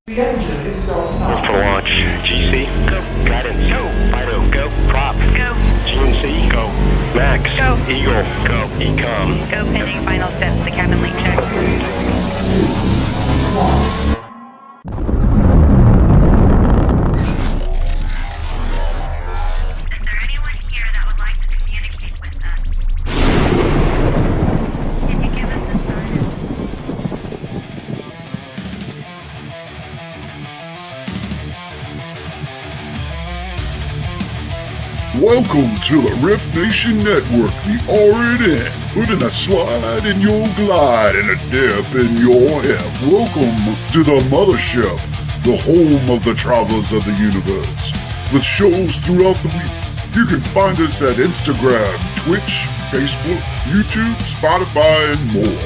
The engine is starting up. For launch. GC, go. Guidance, go. Fido, go. Prop, go. GNC, go. Max, go. Eagle, go. Ecom, go. Pending final steps. The cabin link check. 3, 2, 1. Is there anyone here that would like to communicate with us? Can you give us a sign? Welcome to the RNN, the RNN, putting a slide in your glide and a dip in your hip. Welcome to the mothership, the home of the travelers of the universe. With shows throughout the week, you can find us at Instagram, Twitch, Facebook, YouTube, Spotify, and more.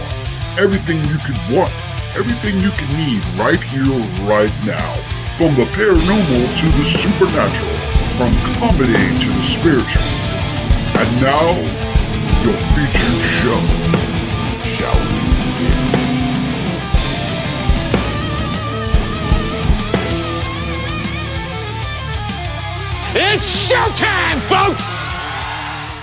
Everything you could want, everything you can need right here, right now. From the paranormal to the supernatural. From comedy to the spiritual. And now, your featured show. Shall we begin? It's showtime, folks!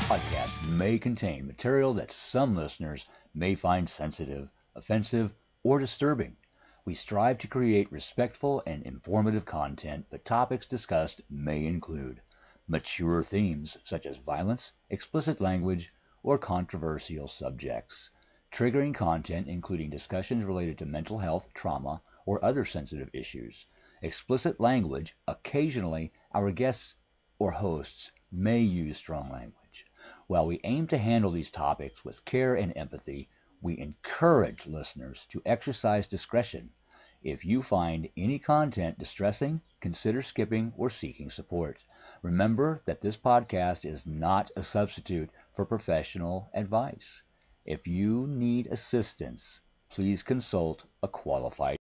Podcast may contain material that some listeners may find sensitive, offensive, or disturbing. We strive to create respectful and informative content, but topics discussed may include mature themes such as violence, explicit language, or controversial subjects, triggering content including discussions related to mental health, trauma, or other sensitive issues, explicit language. Occasionally, our guests or hosts may use strong language. While we aim to handle these topics with care and empathy, we encourage listeners to exercise discretion. If you find any content distressing, consider skipping or seeking support. Remember that this podcast is not a substitute for professional advice. If you need assistance, please consult a qualified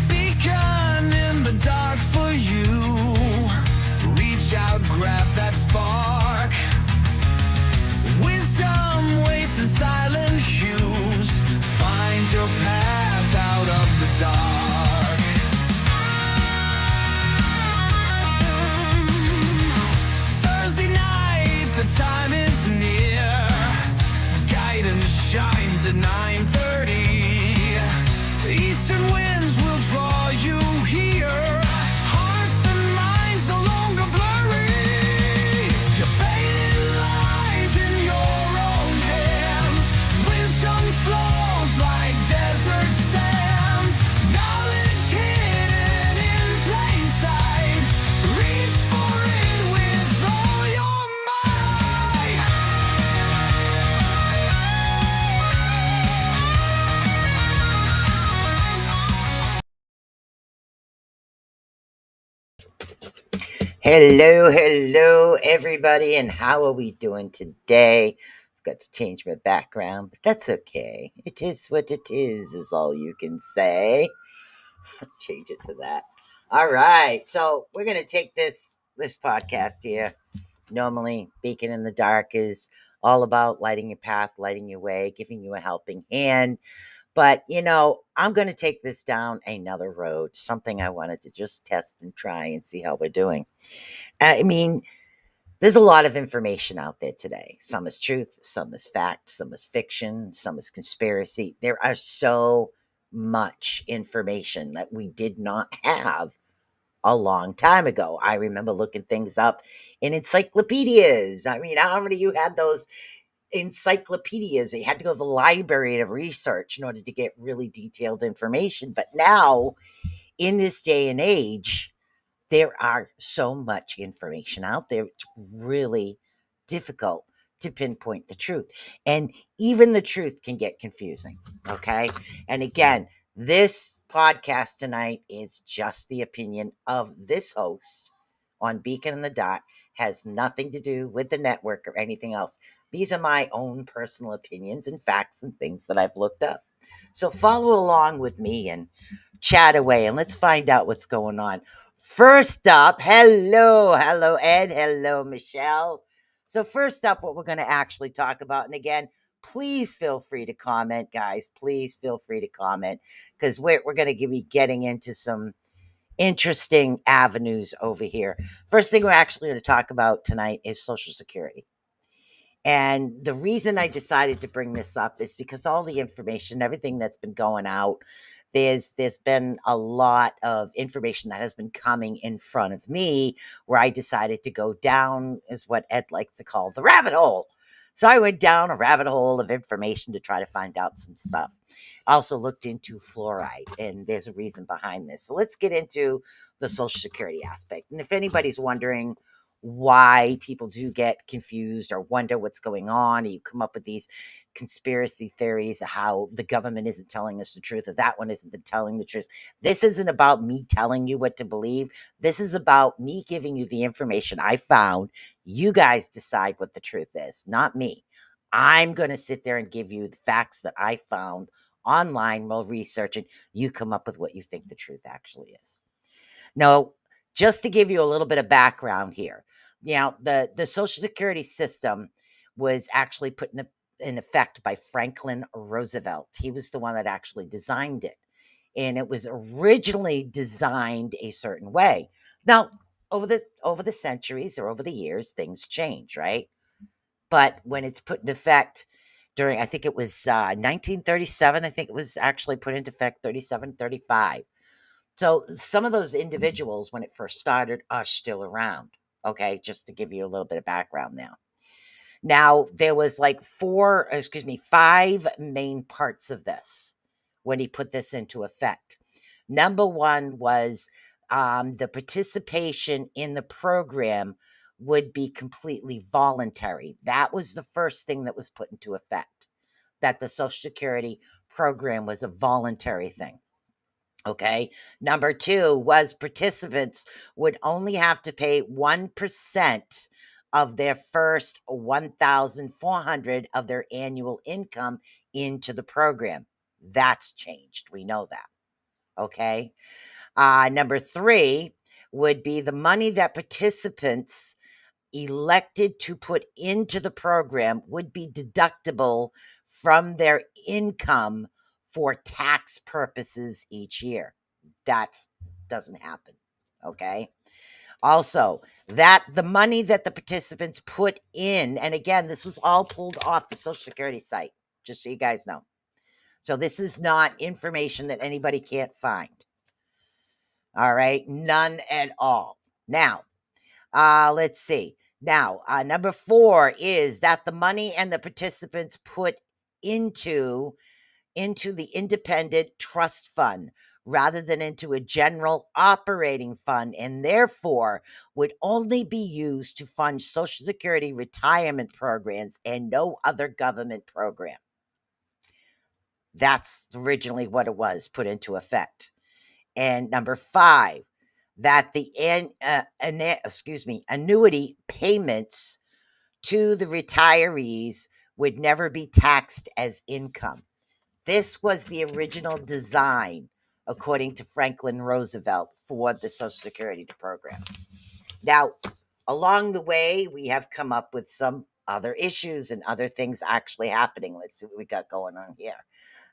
Beacon in the dark for you. Reach out, grab that spark. Wisdom waits in silent hues. Find your path out of the dark. Thursday night, the time is near. Guidance shines at 9:30. Eastern winds will draw you here. Hearts and minds no longer blurry. Your fate lies in your own hands. Wisdom flows like desert sands. Knowledge hidden in plain sight. Reach for it with all your might. Hello, everybody, and how are we doing today? I've got to change my background, but that's okay. It is what it is all you can say. Change it to that. All right, so we're going to take this podcast here. Normally, Beacon in the Dark is all about lighting your path, lighting your way, giving you a helping hand. But, I'm going to take this down another road, something I wanted to just test and try and see how we're doing. I mean, there's a lot of information out there today. Some is truth, some is fact, some is fiction, some is conspiracy. There are so much information that we did not have a long time ago. I remember looking things up in encyclopedias. I mean, how many of you had those encyclopedias? You had to go to the library to research in order to get really detailed information. But now, in this day and age, there are so much information out there. It's really difficult to pinpoint the truth. And even the truth can get confusing. Okay. And again, this podcast tonight is just the opinion of this host on Beacon in the Dot. Has nothing to do with the network or anything else. These are my own personal opinions and facts and things that I've looked up. So follow along with me and chat away and let's find out what's going on. First up, hello Ed, hello Michelle. So first up, what we're going to actually talk about, and again, please feel free to comment, guys. Please feel free to comment because we're going to be getting into some interesting avenues over here. First thing we're actually going to talk about tonight is Social Security. And the reason I decided to bring this up is because all the information, everything that's been going out, there's been a lot of information that has been coming in front of me where I decided to go down, is what Ed likes to call the rabbit hole. So I went down a rabbit hole of information to try to find out some stuff. I also looked into fluoride, and there's a reason behind this. So let's get into the Social Security aspect. And if anybody's wondering why people do get confused or wonder what's going on, or you come up with these conspiracy theories of how the government isn't telling us the truth or that one isn't telling the truth. This isn't about me telling you what to believe. This is about me giving you the information I found. You guys decide what the truth is, not me. I'm going to sit there and give you the facts that I found online while researching. You come up with what you think the truth actually is. Now, just to give you a little bit of background here, the Social Security system was actually put in effect by Franklin Roosevelt. He was the one that actually designed it. And it was originally designed a certain way. Now, over the centuries or over the years, things change, right? But when it's put in effect during, I think it was 1937, I think it was actually put into effect 37, 35. So some of those individuals, when it first started, are still around. Okay, just to give you a little bit of background now. Now, there was like five main parts of this when he put this into effect. Number one was the participation in the program would be completely voluntary. That was the first thing that was put into effect, that the Social Security program was a voluntary thing. Okay. Number two was participants would only have to pay 1% of their first 1,400 of their annual income into the program. That's changed. We know that. Okay. Number three would be the money that participants elected to put into the program would be deductible from their income for tax purposes each year. That doesn't happen. Okay. Also, that the money that the participants put in, and again, this was all pulled off the Social Security site, just so you guys know. So this is not information that anybody can't find. All right. None at all. Now, let's see. Now, number four is that the money and the participants put into the independent trust fund rather than into a general operating fund, and therefore would only be used to fund Social Security retirement programs and no other government program. That's originally what it was put into effect. And number five, that the annuity payments to the retirees would never be taxed as income. This was the original design, according to Franklin Roosevelt, for the Social Security program. Now, along the way, we have come up with some other issues and other things actually happening. Let's see what we got going on here.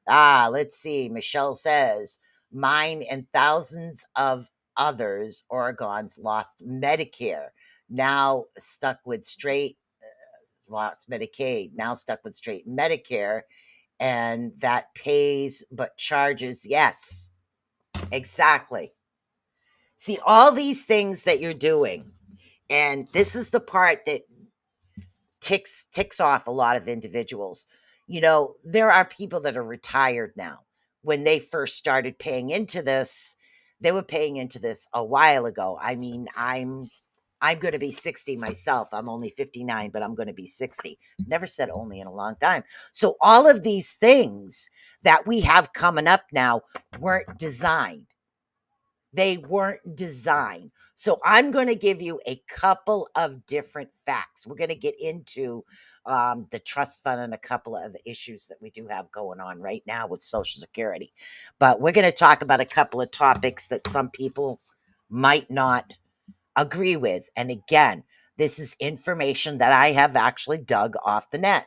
Let's see. Michelle says, mine and thousands of others Oregons lost Medicare, now stuck with straight lost Medicaid, now stuck with straight Medicare, and that pays but charges. Yes, exactly. See, all these things that you're doing, and this is the part that ticks off a lot of individuals. There are people that are retired now. When they first started paying into this, they were paying into this a while ago. I mean, I'm going to be 60 myself. I'm only 59, but I'm going to be 60. Never said only in a long time. So all of these things that we have coming up now weren't designed. They weren't designed. So I'm going to give you a couple of different facts. We're going to get into the trust fund and a couple of the issues that we do have going on right now with Social Security. But we're going to talk about a couple of topics that some people might not agree with. And again, this is information that I have actually dug off the net.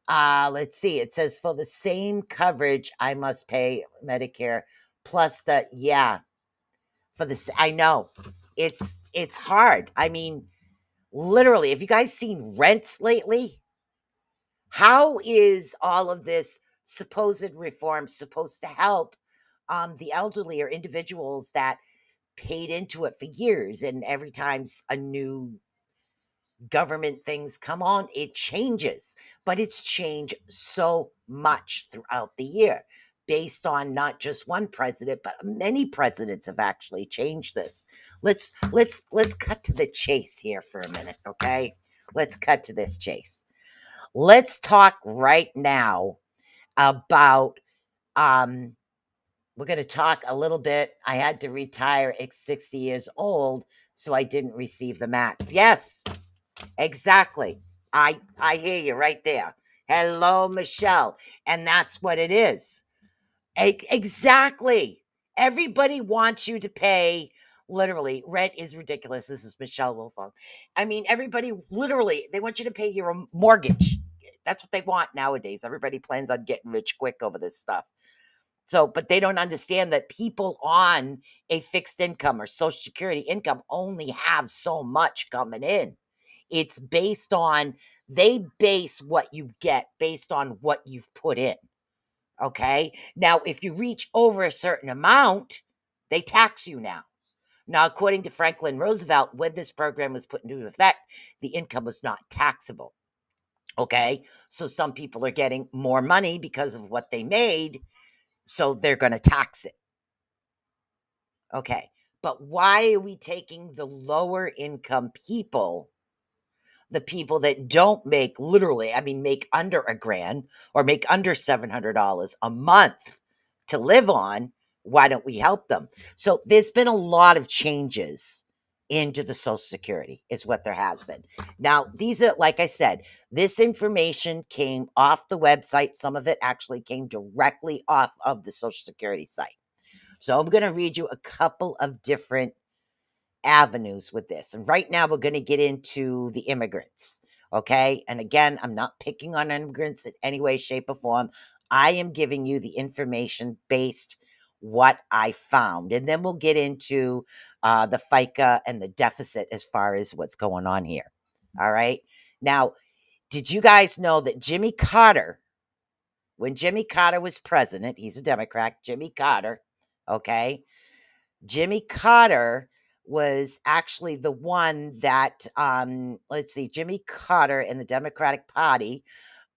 Let's see. It says for the same coverage, I must pay Medicare plus the for this. I know it's hard. I mean, literally, have you guys seen rents lately? How is all of this supposed reform supposed to help the elderly or individuals that paid into it for years, and every time a new government things come on, it changes. But it's changed so much throughout the year based on not just one president, but many presidents have actually changed this. Let's cut to the chase here for a minute, okay? Let's cut to this chase. Let's talk right now about we're going to talk a little bit. I had to retire at 60 years old, so I didn't receive the max. Yes, exactly. I hear you right there. Hello, Michelle. And that's what it is. Exactly. Everybody wants you to pay. Literally, rent is ridiculous. This is Michelle Wilfong. I mean, everybody literally, they want you to pay your mortgage. That's what they want nowadays. Everybody plans on getting rich quick over this stuff. So, but they don't understand that people on a fixed income or social security income only have so much coming in. It's based on, they base what you get based on what you've put in. Okay. Now, if you reach over a certain amount, they tax you now. Now, according to Franklin Roosevelt, when this program was put into effect, the income was not taxable. Okay. So some people are getting more money because of what they made. So they're going to tax it. Okay. But why are we taking the lower income people, the people that don't make literally, I mean, make under $1,000 or make under $700 a month to live on? Why don't we help them? So there's been a lot of changes into the Social Security, is what there has been. Now, these are, like I said, this information came off the website. Some of it actually came directly off of the Social Security site. So I'm going to read you a couple of different avenues with this. And right now we're going to get into the immigrants. Okay. And again, I'm not picking on immigrants in any way, shape, or form. I am giving you the information based what I found. And then we'll get into the FICA and the deficit as far as what's going on here. All right. Now, did you guys know that Jimmy Carter, when Jimmy Carter was president, he's a Democrat, Jimmy Carter, okay? Jimmy Carter was actually the one that, let's see, Jimmy Carter and the Democratic Party,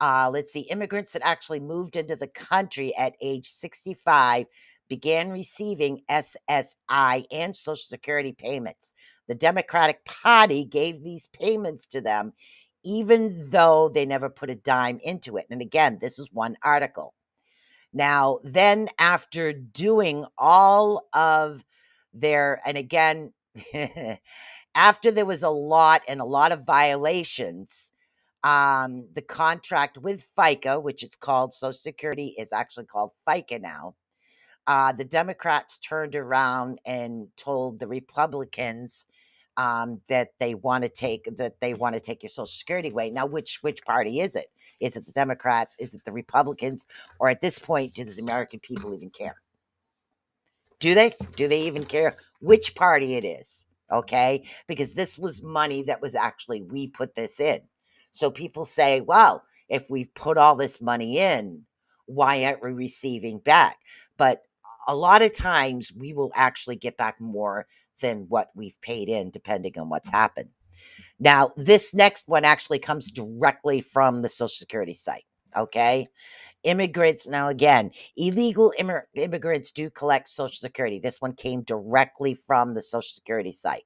let's see, immigrants that actually moved into the country at age 65 began receiving SSI and Social Security payments. The Democratic Party gave these payments to them, even though they never put a dime into it. And again, this was one article. Now, then after doing all of their, and again, after there was a lot of violations, the contract with FICA, which it's called Social Security, is actually called FICA now. The Democrats turned around and told the Republicans that they want to take your Social Security away. Now, which party is it? Is it the Democrats? Is it the Republicans? Or at this point, does the American people even care? Do they? Do they even care which party it is? Okay, because this was money that was actually, we put this in. So people say, well, if we've put all this money in, why aren't we receiving back? But a lot of times we will actually get back more than what we've paid in, depending on what's happened. Now, this next one actually comes directly from the Social Security site. Okay. Immigrants, now again, illegal immigrants do collect Social Security. This one came directly from the Social Security site.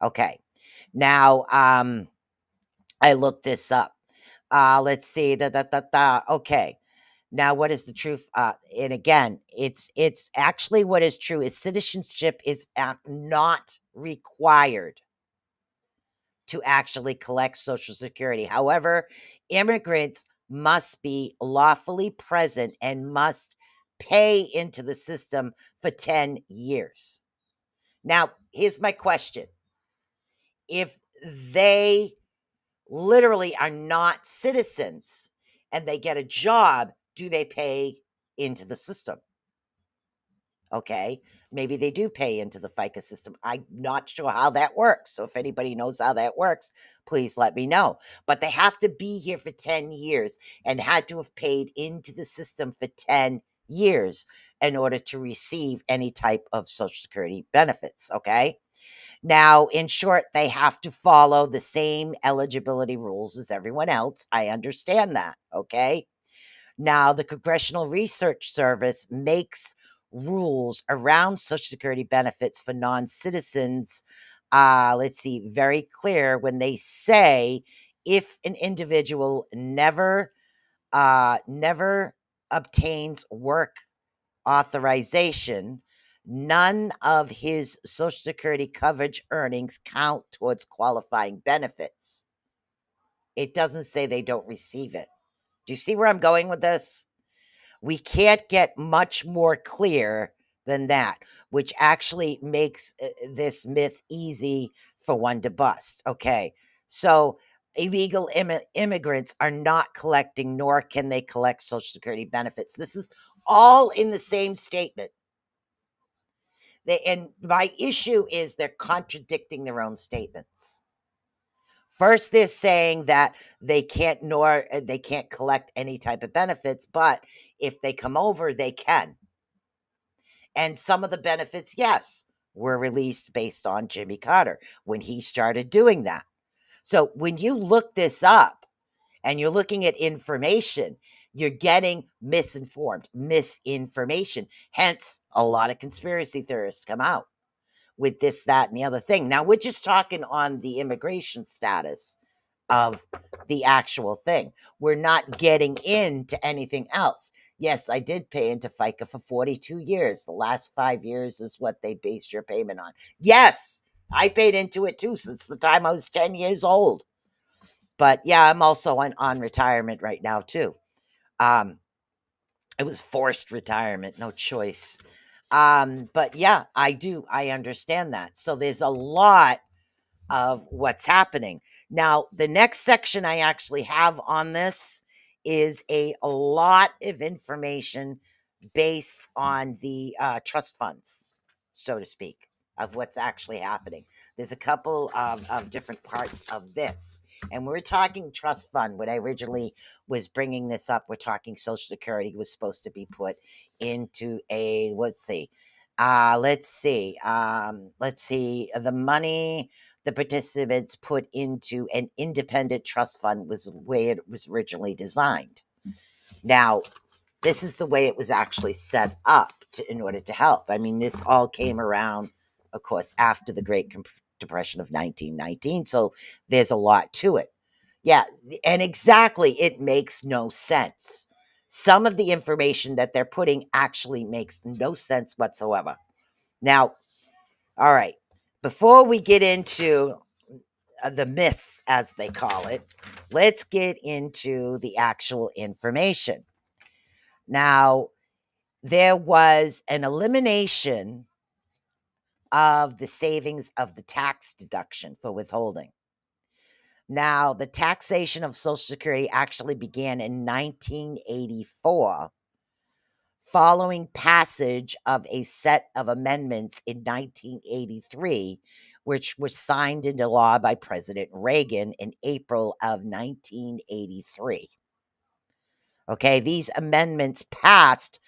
Okay. Now, I looked this up. Let's see. Okay. Now, what is the truth? And again, it's actually, what is true is citizenship is not required to actually collect Social Security. However, immigrants must be lawfully present and must pay into the system for 10 years. Now, here's my question. If they literally are not citizens and they get a job, do they pay into the system? Okay, maybe they do pay into the FICA system. I'm not sure how that works. So if anybody knows how that works, please let me know. But they have to be here for 10 years and had to have paid into the system for 10 years in order to receive any type of Social Security benefits. Okay. Now, in short, they have to follow the same eligibility rules as everyone else. I understand that. Okay. Now, the Congressional Research Service makes rules around Social Security benefits for non citizens. Let's see, very clear when they say if an individual never obtains work authorization, none of his Social Security coverage earnings count towards qualifying benefits. It doesn't say they don't receive it. Do you see where I'm going with this? We can't get much more clear than that, which actually makes this myth easy for one to bust. Okay. So illegal immigrants are not collecting, nor can they collect Social Security benefits. This is all in the same statement. And my issue is they're contradicting their own statements. First, they're saying that they can't collect any type of benefits, but if they come over, they can. And some of the benefits, yes, were released based on Jimmy Carter when he started doing that. So when you look this up and you're looking at information, you're getting misinformation. Hence, a lot of conspiracy theorists come out with this, that, and the other thing. Now, we're just talking on the immigration status of the actual thing. We're not getting into anything else. Yes, I did pay into FICA for 42 years. The last 5 years is what they based your payment on. Yes, I paid into it too since the time I was 10 years old. But yeah, I'm also on retirement right now too. It was forced retirement, no choice. But yeah, I understand that. So there's a lot of what's happening. Now, the next section I actually have on this is a lot of information based on the trust funds, so to speak, of what's actually happening. There's a couple of different parts of this. And we're talking trust fund. When I originally was bringing this up, we're talking Social Security was supposed to be put into a, let's see, the money the participants put into an independent trust fund was the way it was originally designed. Now, this is the way it was actually set up in order to help. I mean, this all came around, of course, after the Great Depression of 1919. So there's a lot to it. Yeah, and exactly, it makes no sense. Some of the information that they're putting actually makes no sense whatsoever. Now, all right, before we get into the myths, as they call it, let's get into the actual information. Now, there was an elimination of the savings of the tax deduction for withholding. Now, the taxation of Social Security actually began in 1984, following passage of a set of amendments in 1983, which was signed into law by President Reagan in April of 1983. Okay, these amendments passed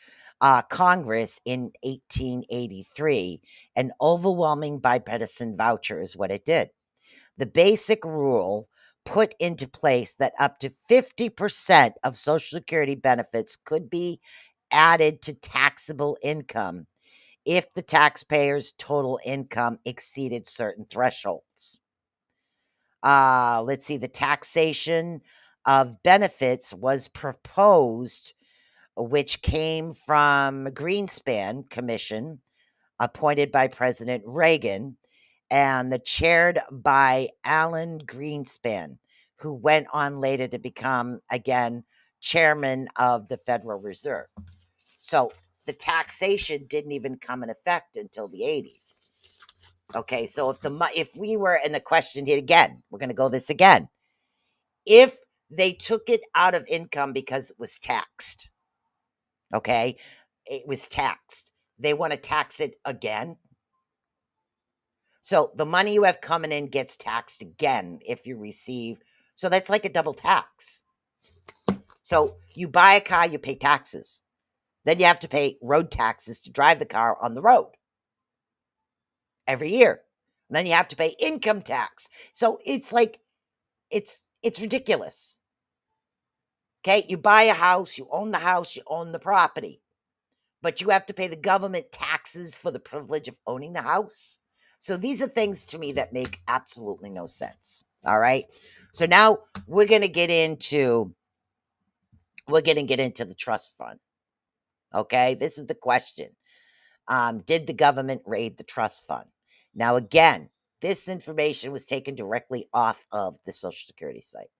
Congress in 1883. An overwhelming bipartisan voucher is what it did. The basic rule put into place that up to 50% of Social Security benefits could be added to taxable income if the taxpayer's total income exceeded certain thresholds. Let's see, the taxation of benefits was proposed, which came from a Greenspan Commission appointed by President Reagan and chaired by Alan Greenspan, who went on later to become, again, chairman of the Federal Reserve. So the taxation didn't even come in effect until the 80s. Okay, so if we were in the question here again, we're going to go this again. If They took it out of income because it was taxed. Okay? It was taxed. They want to tax it again. So the money you have coming in gets taxed again if you receive. So that's like a double tax. So you buy a car, you pay taxes. Then you have to pay road taxes to drive the car on the road every year. And then you have to pay income tax. So it's like it's ridiculous. Okay? You buy a house, you own the house, you own the property. But you have to pay the government taxes for the privilege of owning the house. So these are things to me that make absolutely no sense. All right? So now we're going to get into the trust fund. Okay? This is the question. Did the government raid the trust fund? Now again, this information was taken directly off of the Social Security site.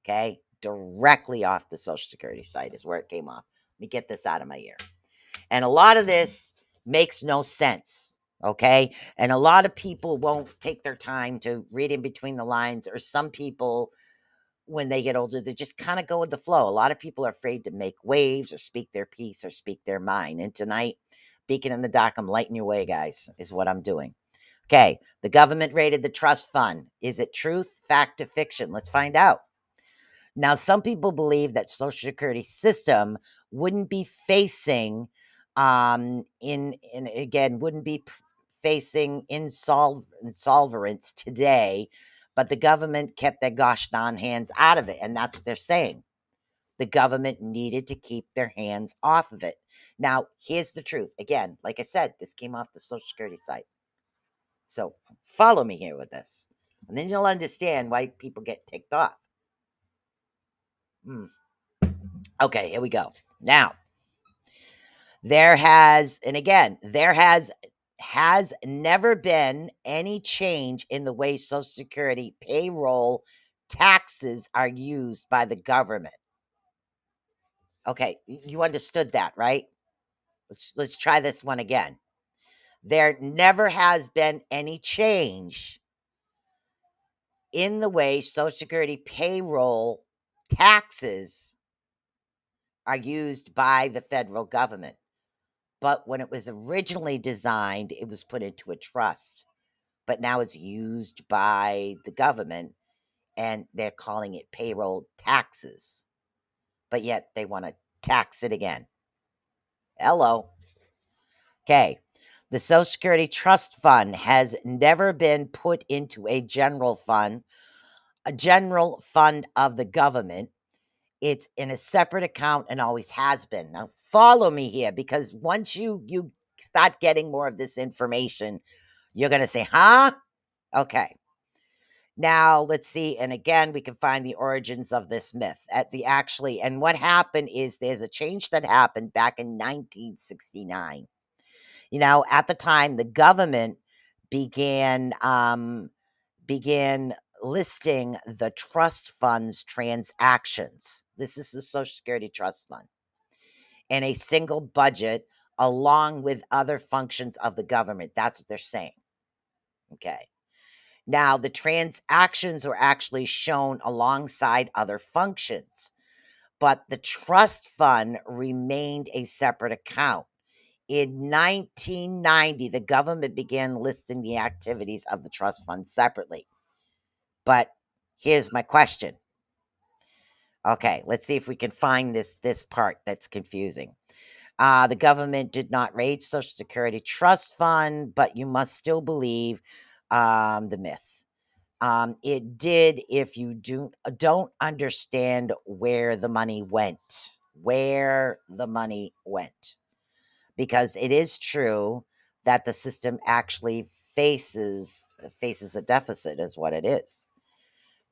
Okay? Directly off the Social Security site is where it came off. Let me get this out of my ear. And a lot of this makes no sense. Okay. And a lot of people won't take their time to read in between the lines, or some people, when they get older, they just kind of go with the flow. A lot of people are afraid to make waves or speak their piece or speak their mind. And tonight, Beacon in the Dark, I'm lighting your way, guys, is what I'm doing. Okay. The government raided the trust fund. Is it truth, fact, or fiction? Let's find out. Now, some people believe that Social Security system wouldn't be facing wouldn't be facing insolvents today, but the government kept their gosh darn hands out of it, and that's what they're saying. The government needed to keep their hands off of it. Now, here's the truth. Again, like I said, this came off the Social Security site. So follow me here with this, and then you'll understand why people get ticked off. Okay, here we go. Now, there has never been any change in the way Social Security payroll taxes are used by the government. Okay, you understood that, right? Let's try this one again. There never has been any change in the way Social Security payroll taxes are used by the federal government. But when it was originally designed, it was put into a trust. But now it's used by the government, and they're calling it payroll taxes. But yet they want to tax it again. Hello. Okay. The Social Security Trust Fund has never been put into a general fund of the government. It's in a separate account and always has been. Now, follow me here, because once you start getting more of this information, you're going to say, huh? Okay. Now, let's see. And again, we can find the origins of this myth. And what happened is there's a change that happened back in 1969. At the time, the government began listing the trust fund's transactions. This is the Social Security Trust Fund, in a single budget along with other functions of the government. That's what they're saying. Okay. Now, the transactions were actually shown alongside other functions, but the trust fund remained a separate account. In 1990, the government began listing the activities of the trust fund separately. But here's my question. Okay, let's see if we can find this part that's confusing. The government did not raid Social Security Trust Fund, but you must still believe the myth. It did if you don't understand where the money went. Because it is true that the system actually faces a deficit, is what it is.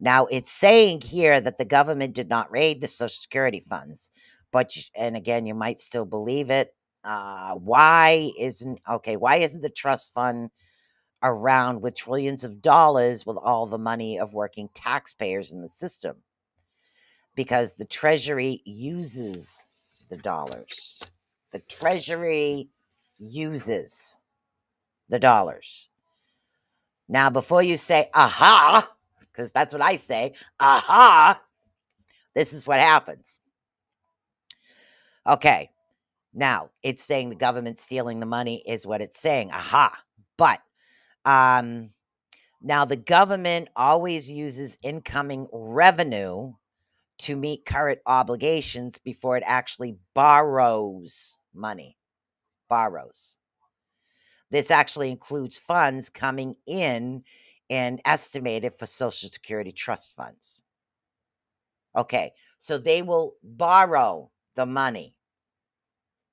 Now, it's saying here that the government did not raid the Social Security funds, and again, you might still believe it. Why isn't the trust fund around with trillions of dollars with all the money of working taxpayers in the system? Because the Treasury uses the dollars. The Treasury uses the dollars. Now, before you say, aha, because that's what I say, aha, This is what happens. Okay. Now, it's saying the government stealing the money is what it's saying. Aha. But now the government always uses incoming revenue to meet current obligations before it actually borrows money. Borrows. This actually includes funds coming in and estimated for Social Security trust funds. Okay, so they will borrow the money.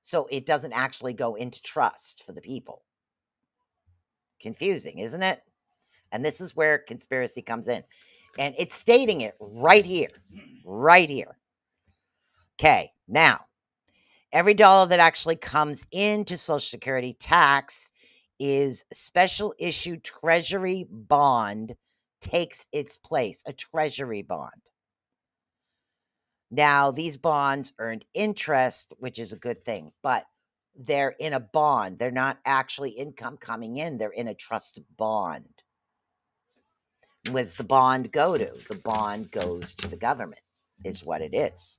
So it doesn't actually go into trust for the people. Confusing, isn't it? And this is where conspiracy comes in. And it's stating it right here. Right here. Okay, now, every dollar that actually comes into Social Security tax is special issue treasury bond takes its place, a treasury bond. Now, these bonds earned interest, which is a good thing, but they're in a bond. They're not actually income coming in. They're in a trust bond. Where's the bond go to? The bond goes to the government, is what it is.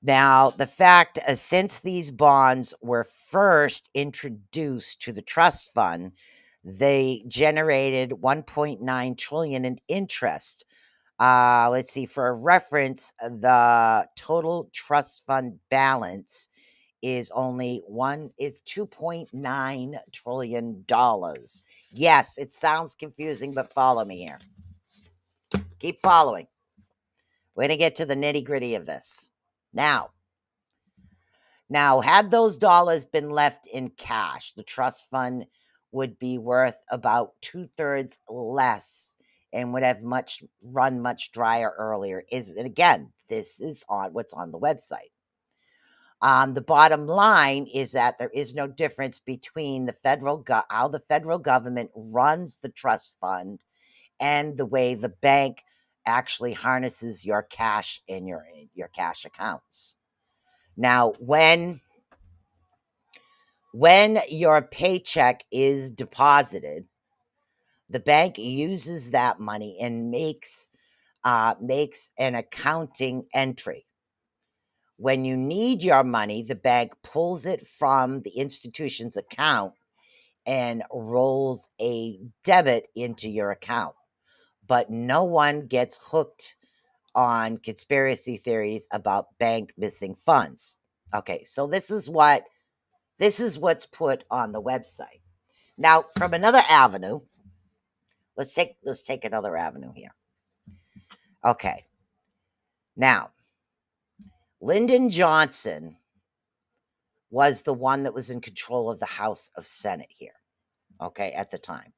Now, the fact, since these bonds were first introduced to the trust fund, they generated 1.9 trillion in interest. Let's see, for reference, the total trust fund balance is only 2.9 trillion dollars. Yes, it sounds confusing, but follow me here. Keep following. We're going to get to the nitty-gritty of this. Now, had those dollars been left in cash, the trust fund would be worth about 2/3 less and would have run much drier earlier. And again, this is on what's on the website. The bottom line is that there is no difference between how the federal government runs the trust fund and the way the bank actually harnesses your cash in your cash accounts. Now, when your paycheck is deposited, the bank uses that money and makes an accounting entry. When you need your money, the bank pulls it from the institution's account and rolls a debit into your account. But no one gets hooked on conspiracy theories about bank missing funds. Okay, so this is what's put on the website. Now, from another avenue, let's take another avenue here. Okay. Now, Lyndon Johnson was the one that was in control of the House of Senate here, okay, at the time.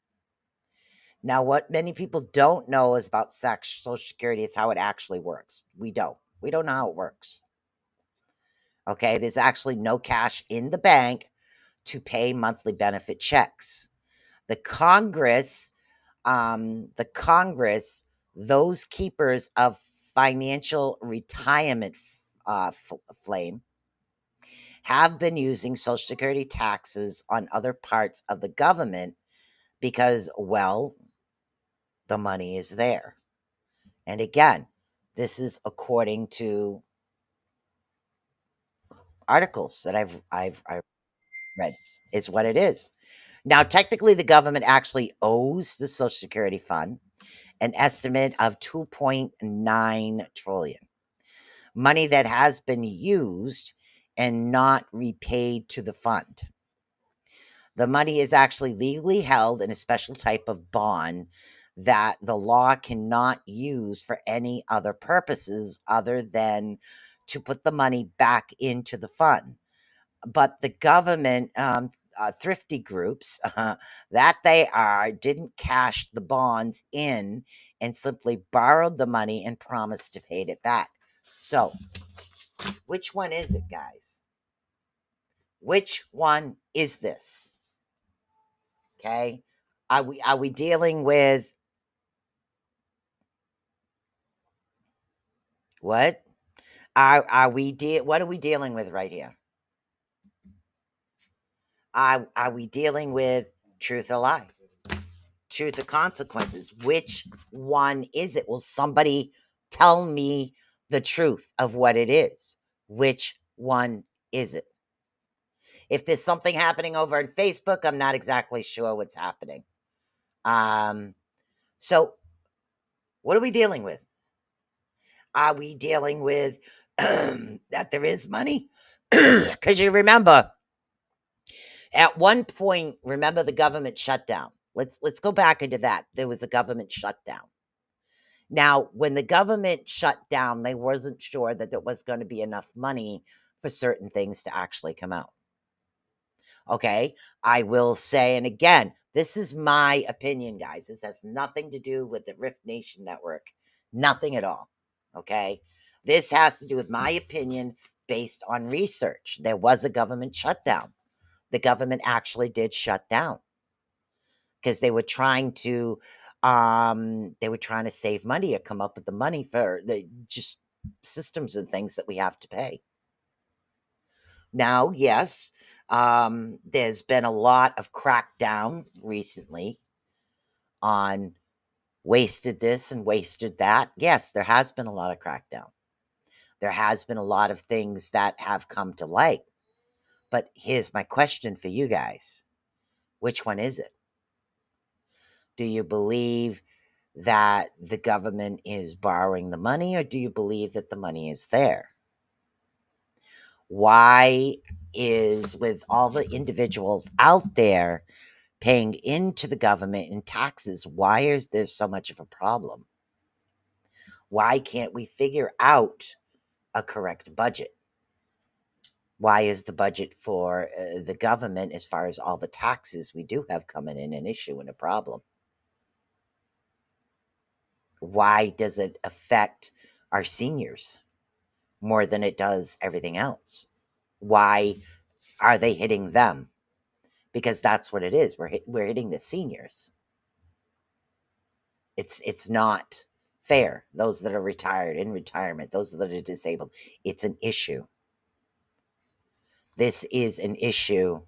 Now, what many people don't know is about Social Security is how it actually works. We don't know how it works. Okay, there's actually no cash in the bank to pay monthly benefit checks. The Congress, those keepers of financial retirement flame, have been using Social Security taxes on other parts of the government because, well, the money is there. And again, this is according to articles that I've read, is what it is. Now, technically, the government actually owes the Social Security fund an estimate of 2.9 trillion. Money that has been used and not repaid to the fund. The money is actually legally held in a special type of bond that the law cannot use for any other purposes other than to put the money back into the fund. But the government, thrifty groups that they are, didn't cash the bonds in and simply borrowed the money and promised to pay it back. So, which one is it, guys? Which one is this? Okay, are we dealing with what? What are we dealing with right here? Are we dealing with truth or lie? Truth or consequences? Which one is it? Will somebody Tell me the truth of what it is. Which one is it? If there's something happening over on Facebook, I'm not exactly sure what's happening. So what are we dealing with? Are we dealing with that there is money? Because you remember, at one point, remember the government shutdown. Let's go back into that. There was a government shutdown. Now, when the government shut down, they wasn't sure that there was going to be enough money for certain things to actually come out. Okay, I will say, and again, this is my opinion, guys. This has nothing to do with the Rift Nation Network. Nothing at all. Okay, this has to do with my opinion based on research. There was a government shutdown. The government actually did shut down because they were trying to save money or come up with the money for the just systems and things that we have to pay. Now, yes, there's been a lot of crackdown recently on wasted this and wasted that. Yes, there has been a lot of crackdown. There has been a lot of things that have come to light. But here's my question for you guys. Which one is it? Do you believe that the government is borrowing the money, or do you believe that the money is there? Why is, with all the individuals out there paying into the government in taxes, why is there so much of a problem? Why can't we figure out a correct budget? Why is the budget for the government, as far as all the taxes we do have coming in, an issue and a problem? Why does it affect our seniors more than it does everything else? Why are they hitting them? Because that's what it is. We're hitting the seniors. It's not fair. Those that are retired, in retirement, those that are disabled, it's an issue. This is an issue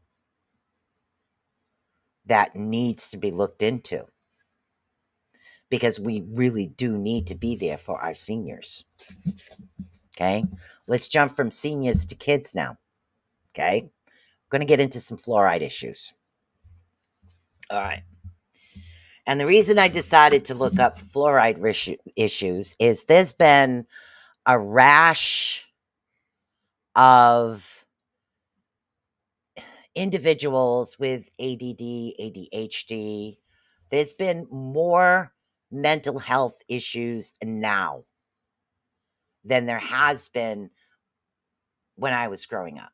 that needs to be looked into, because we really do need to be there for our seniors. Okay, let's jump from seniors to kids now. Okay, I'm going to get into some fluoride issues. All right. And the reason I decided to look up fluoride issues is there's been a rash of individuals with ADD, ADHD. There's been more mental health issues now than there has been when I was growing up.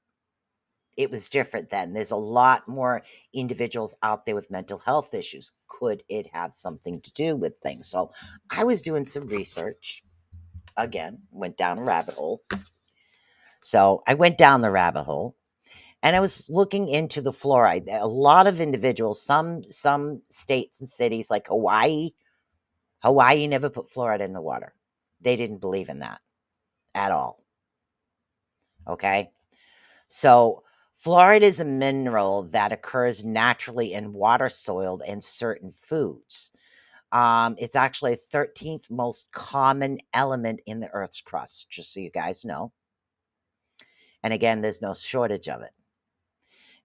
It was different then. There's a lot more individuals out there with mental health issues. Could it have something to do with things? So I was doing some research. Again, went down a rabbit hole. So I went down the rabbit hole, and I was looking into the fluoride. A lot of individuals, some states and cities like Hawaii never put fluoride in the water. They didn't believe in that at all. Okay? So fluoride is a mineral that occurs naturally in water, soil, and certain foods. It's actually the 13th most common element in the Earth's crust, just so you guys know. And again, there's no shortage of it.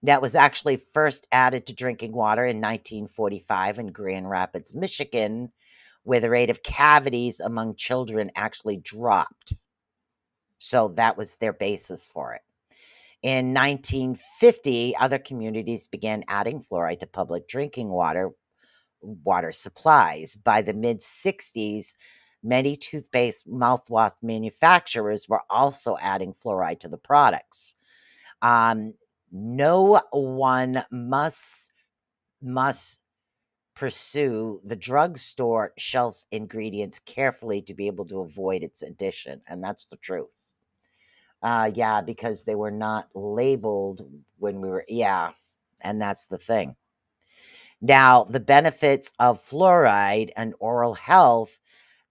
That was actually first added to drinking water in 1945 in Grand Rapids, Michigan, where the rate of cavities among children actually dropped. So that was their basis for it. In 1950, other communities began adding fluoride to public drinking water supplies. By the mid-60s, many toothpaste mouthwash manufacturers were also adding fluoride to the products. No one must pursue the drugstore shelves ingredients carefully to be able to avoid its addition, and that's the truth. Yeah, because they were not labeled when we were, and that's the thing. Now, the benefits of fluoride and oral health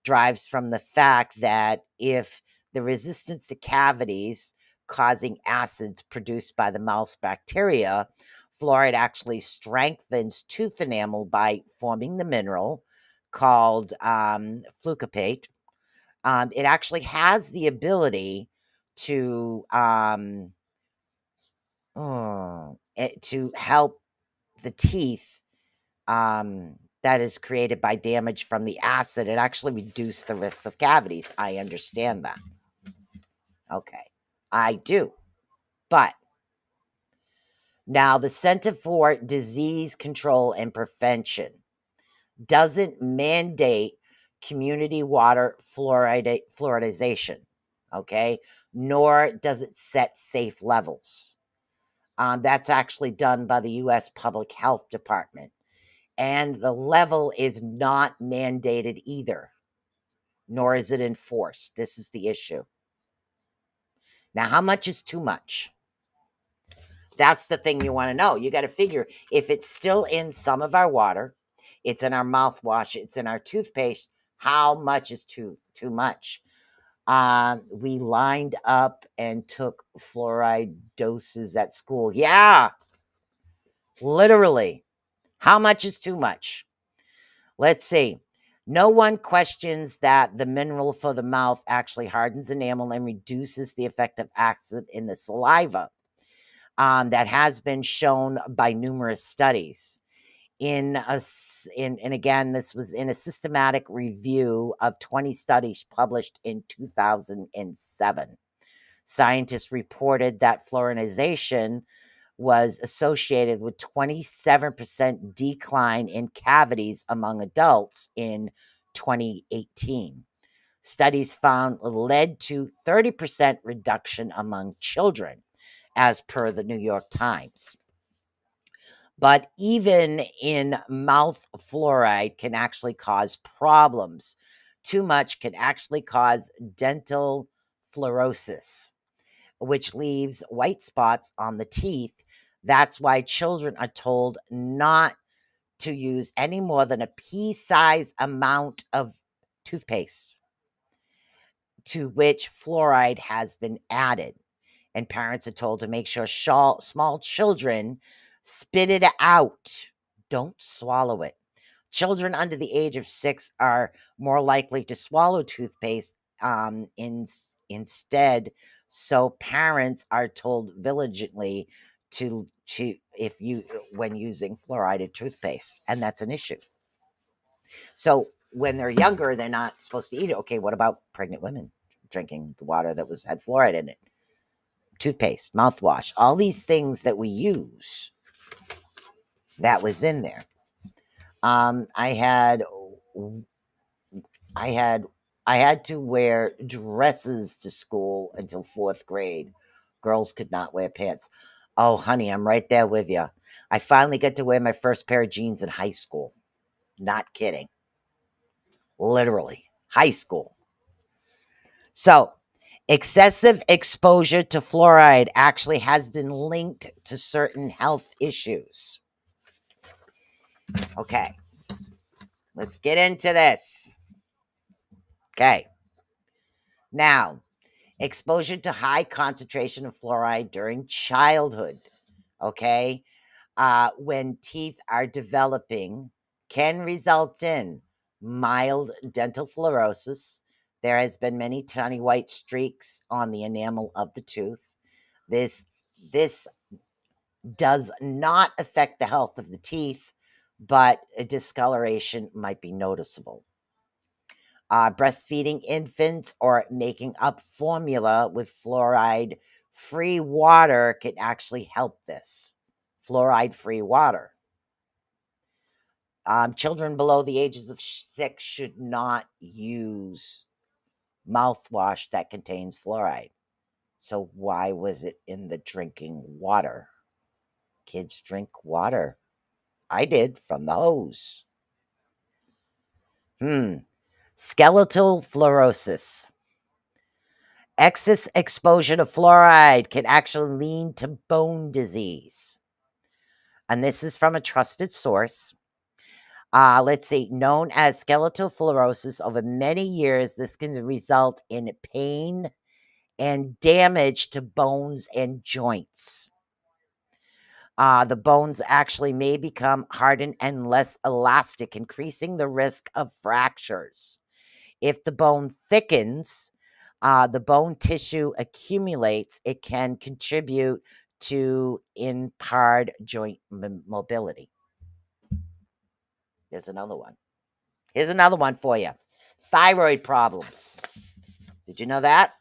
drives from the fact that if the resistance to cavities causing acids produced by the mouth's bacteria, fluoride actually strengthens tooth enamel by forming the mineral called flucopate. It actually has the ability to to help the teeth that is created by damage from the acid. It actually reduced the risks of cavities. I understand that. Okay, I do. But now the Center for Disease Control and Prevention doesn't mandate community water fluoridization, okay? Nor does it set safe levels. That's actually done by the U.S. Public Health Department. And the level is not mandated either, nor is it enforced. This is the issue. Now, how much is too much? That's the thing you want to know. You got to figure if it's still in some of our water, it's in our mouthwash, it's in our toothpaste, how much is too much? We lined up and took fluoride doses at school. Yeah, literally. How much is too much? Let's see. No one questions that the mineral for the mouth actually hardens enamel and reduces the effect of acid in the saliva. That has been shown by numerous studies. And again, this was in a systematic review of 20 studies published in 2007. Scientists reported that fluorinization was associated with 27% decline in cavities among adults in 2018. Studies found led to 30% reduction among children, as per the New York Times. But even in mouth fluoride can actually cause problems. Too much can actually cause dental fluorosis, which leaves white spots on the teeth. That's why children are told not to use any more than a pea-sized amount of toothpaste to which fluoride has been added. And parents are told to make sure small children spit it out. Don't swallow it. Children under the age of 6 are more likely to swallow toothpaste instead. So parents are told diligently to if you when using fluoride toothpaste, and that's an issue. So when they're younger, they're not supposed to eat it. Okay, what about pregnant women drinking the water that had fluoride in it? Toothpaste, mouthwash, all these things that we use that was in there. I had to wear dresses to school until 4th grade. Girls could not wear pants. Oh, honey, I'm right there with you. I finally got to wear my first pair of jeans in high school. Not kidding. Literally, high school. So, excessive exposure to fluoride actually has been linked to certain health issues. Okay, let's get into this. Okay. Now, exposure to high concentration of fluoride during childhood, okay, when teeth are developing, can result in mild dental fluorosis. There has been many tiny white streaks on the enamel of the tooth. This does not affect the health of the teeth, but a discoloration might be noticeable. Breastfeeding infants or making up formula with fluoride free water can actually help this. Fluoride free water. Children below the ages of 6 should not use mouthwash that contains fluoride. So, why was it in the drinking water? Kids drink water. I did from the hose. Skeletal fluorosis. Excess exposure to fluoride can actually lead to bone disease. And this is from a trusted source. Let's see, known as skeletal fluorosis. Over many years, this can result in pain and damage to bones and joints. The bones actually may become hardened and less elastic, increasing the risk of fractures. If the bone thickens, the bone tissue accumulates, it can contribute to impaired joint mobility. Here's another one. Here's another one for you. Thyroid problems. Did you know that?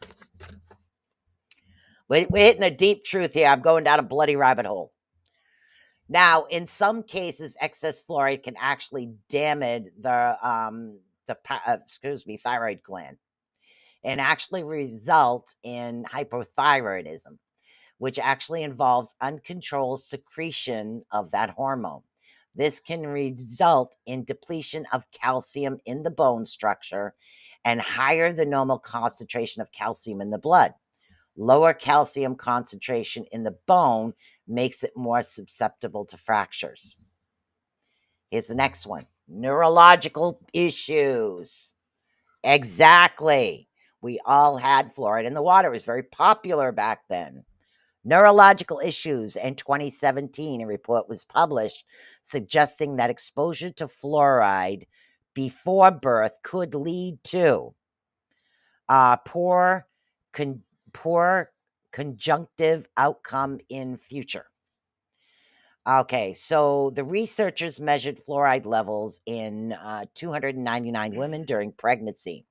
We're hitting a deep truth here. I'm going down a bloody rabbit hole. Now, in some cases, excess fluoride can actually damage the thyroid gland and actually result in hypothyroidism, which actually involves uncontrolled secretion of that hormone. This can result in depletion of calcium in the bone structure and higher than normal concentration of calcium in the blood. Lower calcium concentration in the bone makes it more susceptible to fractures. Here's the next one. Neurological issues. Exactly. We all had fluoride in the water. It was very popular back then. Neurological issues. In 2017, a report was published suggesting that exposure to fluoride before birth could lead to poor conjunctive outcome in future. Okay, so the researchers measured fluoride levels in 299 women during pregnancy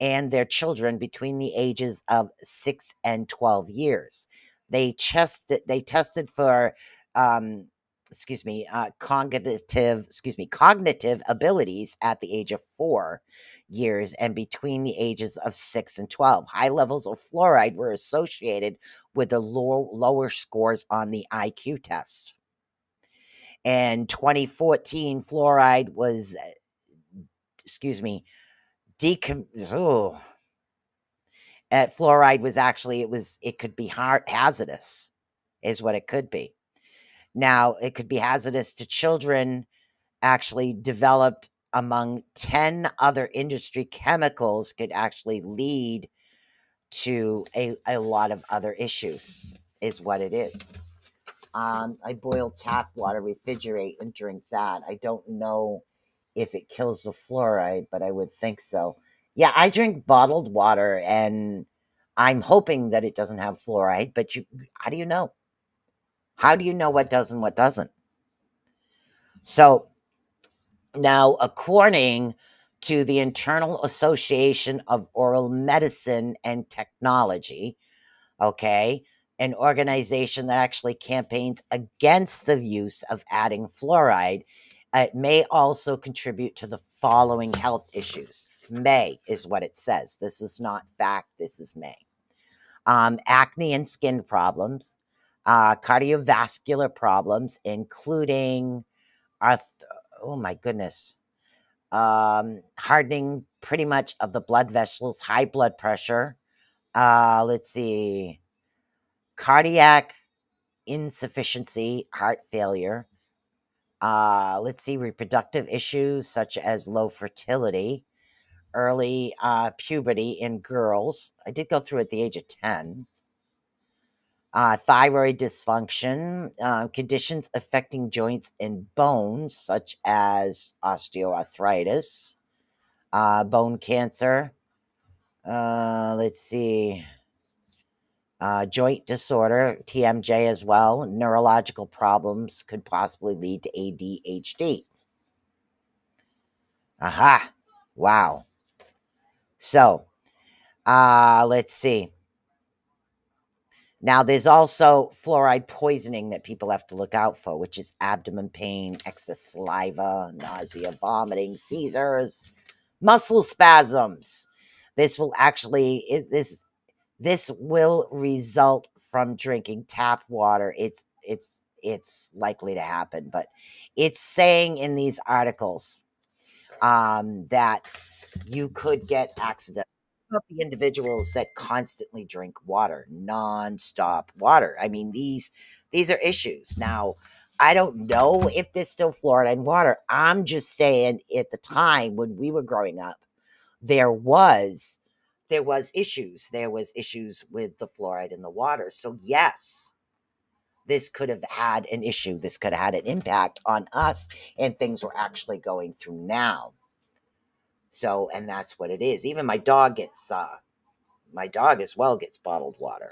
and their children between the ages of 6 and 12 years. They tested for cognitive abilities at the age of 4 years and between the ages of 6 and 12. High levels of fluoride were associated with the lower scores on the IQ test. In 2014, fluoride was fluoride was actually it could be hazardous, is what it could be. Now, it could be hazardous to children, actually developed among 10 other industry chemicals could actually lead to a lot of other issues, is what it is. I boil tap water, refrigerate, and drink that. I don't know if it kills the fluoride, but I would think so. Yeah, I drink bottled water, and I'm hoping that it doesn't have fluoride, but how do you know? How do you know what does and what doesn't? So now, according to the Internal Association of Oral Medicine and Technology, okay, an organization that actually campaigns against the use of adding fluoride, it may also contribute to the following health issues. May is what it says. This is not fact. This is may. Acne and skin problems, cardiovascular problems, including oh my goodness, hardening pretty much of the blood vessels, high blood pressure. Let's see, cardiac insufficiency, heart failure. Let's see, reproductive issues such as low fertility, early puberty in girls. I did go through at the age of 10. Thyroid dysfunction, conditions affecting joints and bones, such as osteoarthritis, bone cancer. Let's see, joint disorder, TMJ as well. Neurological problems could possibly lead to ADHD. Aha. Wow. So, let's see. Now, there's also fluoride poisoning that people have to look out for, which is abdomen pain, excess saliva, nausea, vomiting, seizures, muscle spasms. This will actually this will result from drinking tap water. It's likely to happen, but it's saying in these articles that you could get accidents. About the individuals that constantly drink water, nonstop water. I mean, these are issues. Now, I don't know if there's still fluoride in water. I'm just saying, at the time when we were growing up, there was issues. There was issues with the fluoride in the water. So yes, this could have had an issue. This could have had an impact on us and things we're actually going through now. So, and that's what it is. Even my dog as well gets bottled water.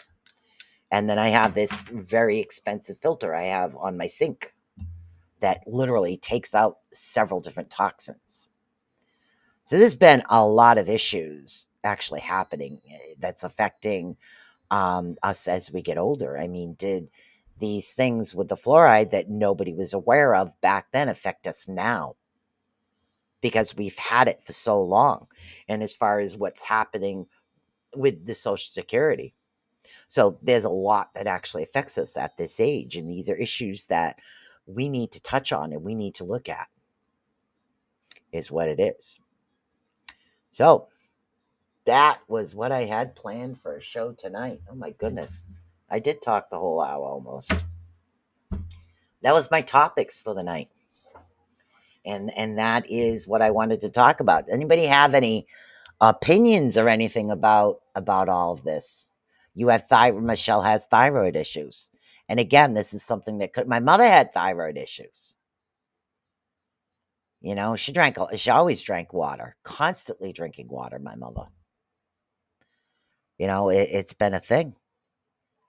And then I have this very expensive filter I have on my sink that literally takes out several different toxins. So there's been a lot of issues actually happening that's affecting us as we get older. I mean, did these things with the fluoride that nobody was aware of back then affect us now? Because we've had it for so long. And as far as what's happening with the Social Security. So there's a lot that actually affects us at this age. And these are issues that we need to touch on and we need to look at, is what it is. So that was what I had planned for a show tonight. Oh my goodness. I did talk the whole hour almost. That was my topics for the night. And that is what I wanted to talk about. Anybody have any opinions or anything about all of this? You have Michelle has thyroid issues. And again, this is something that my mother had thyroid issues. You know, she always drank water, constantly drinking water, my mother. You know, it's been a thing.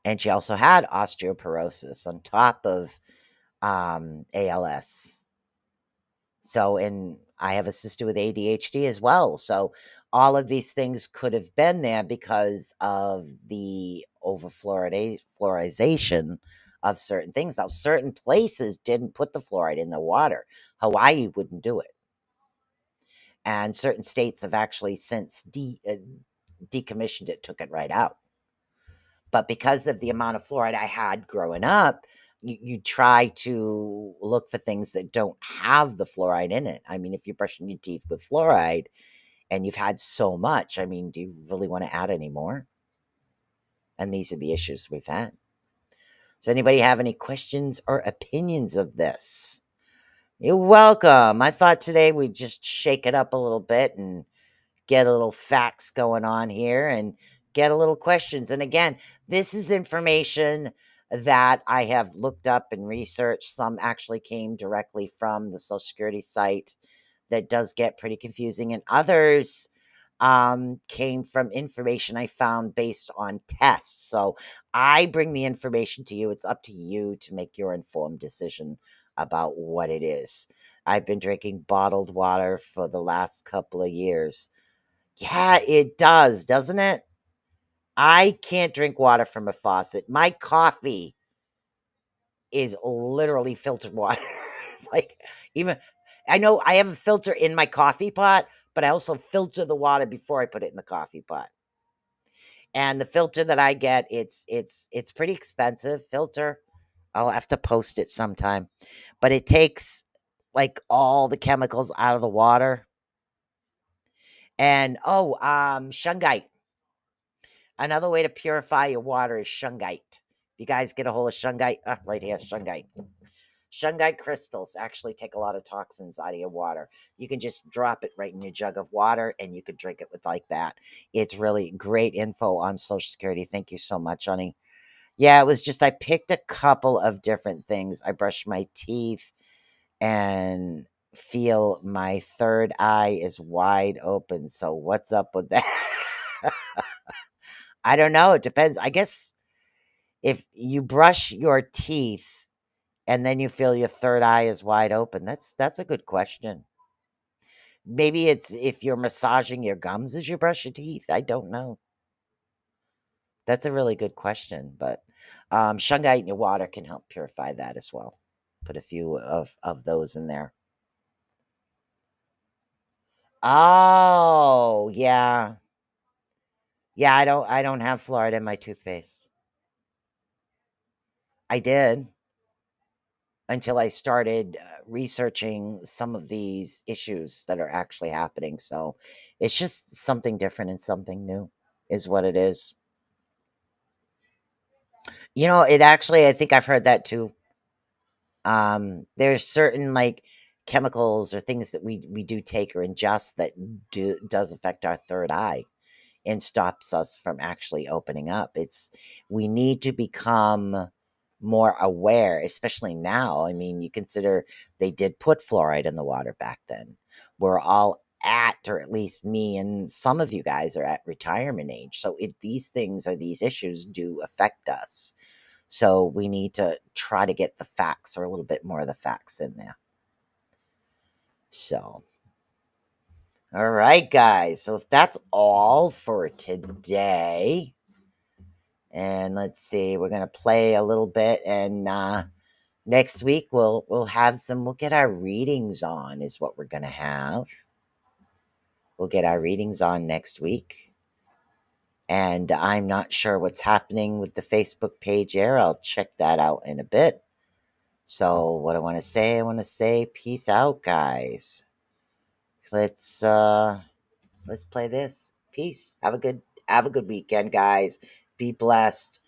And she also had osteoporosis on top of ALS. So, and I have a sister with ADHD as well. So, all of these things could have been there because of the fluorization of certain things. Now, certain places didn't put the fluoride in the water. Hawaii wouldn't do it. And certain states have actually since decommissioned it, took it right out. But because of the amount of fluoride I had growing up, you try to look for things that don't have the fluoride in it. I mean, if you're brushing your teeth with fluoride and you've had so much, I mean, do you really want to add any more? And these are the issues we've had. So anybody have any questions or opinions of this? You're welcome. I thought today we'd just shake it up a little bit and get a little facts going on here and get a little questions. And again, this is information that I have looked up and researched. Some actually came directly from the Social Security site that does get pretty confusing, and others came from information I found based on tests. So I bring the information to you. It's up to you to make your informed decision about what it is. I've been drinking bottled water for the last couple of years. Yeah, it does, doesn't it? I can't drink water from a faucet. My coffee is literally filtered water. It's like, even I know I have a filter in my coffee pot, but I also filter the water before I put it in the coffee pot. And the filter that I get, it's pretty expensive filter. I'll have to post it sometime. But it takes like all the chemicals out of the water. And shungite. Another way to purify your water is shungite. If you guys get a hold of shungite, right here, shungite. Shungite crystals actually take a lot of toxins out of your water. You can just drop it right in your jug of water and you could drink it with like that. It's really great info on Social Security. Thank you so much, honey. Yeah, it was just I picked a couple of different things. I brushed my teeth and feel my third eye is wide open. So what's up with that? I don't know. It depends. I guess if you brush your teeth and then you feel your third eye is wide open, that's a good question. Maybe it's if you're massaging your gums as you brush your teeth. I don't know. That's a really good question. But shungite in your water can help purify that as well. Put a few of those in there. Oh, yeah. Yeah, I don't have fluoride in my toothpaste. I did until I started researching some of these issues that are actually happening. So it's just something different and something new, is what it is. You know, it actually, I think I've heard that too. There's certain like chemicals or things that we do take or ingest that does affect our third eye and stops us from actually opening up. We need to become more aware, especially now. I mean, you consider they did put fluoride in the water back then. We're all or at least me and some of you guys are at retirement age. So these things or these issues do affect us. So we need to try to get the facts or a little bit more of the facts in there. So, all right, guys. So if that's all for today, and let's see, we're gonna play a little bit, and next week we'll get our readings on. Is what we're gonna have. We'll get our readings on next week. And I'm not sure what's happening with the Facebook page here. I'll check that out in a bit. So what I want to say peace out, guys. Let's play this. Peace. Have a good weekend, guys. Be blessed.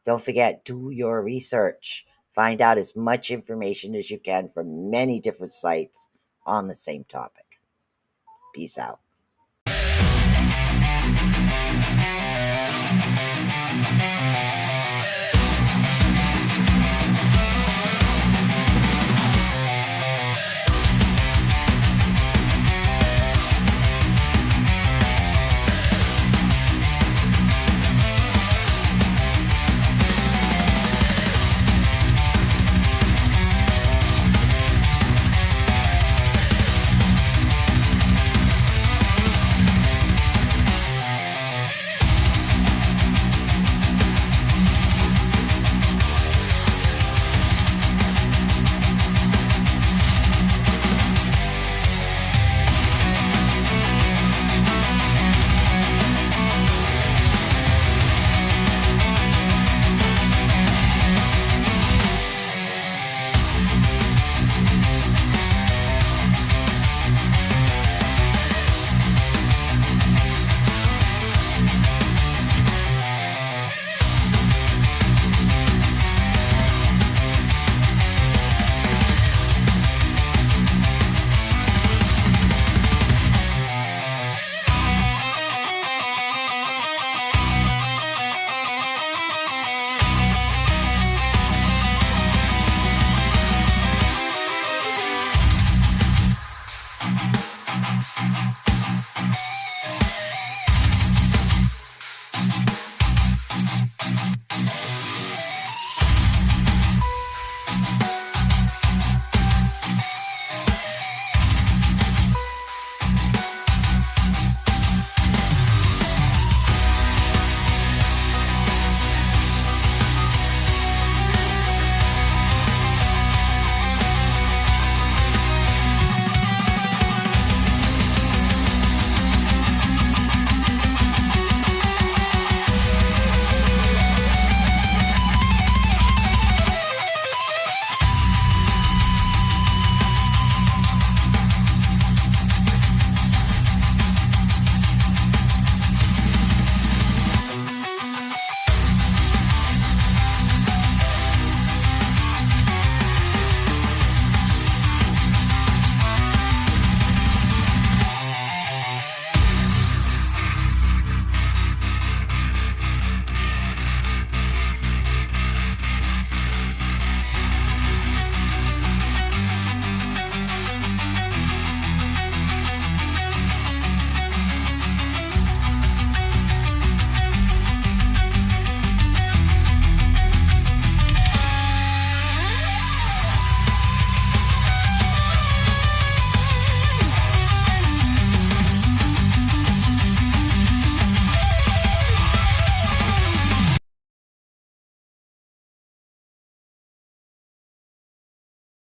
Don't forget, do your research. Find out as much information as you can from many different sites on the same topic. Peace out.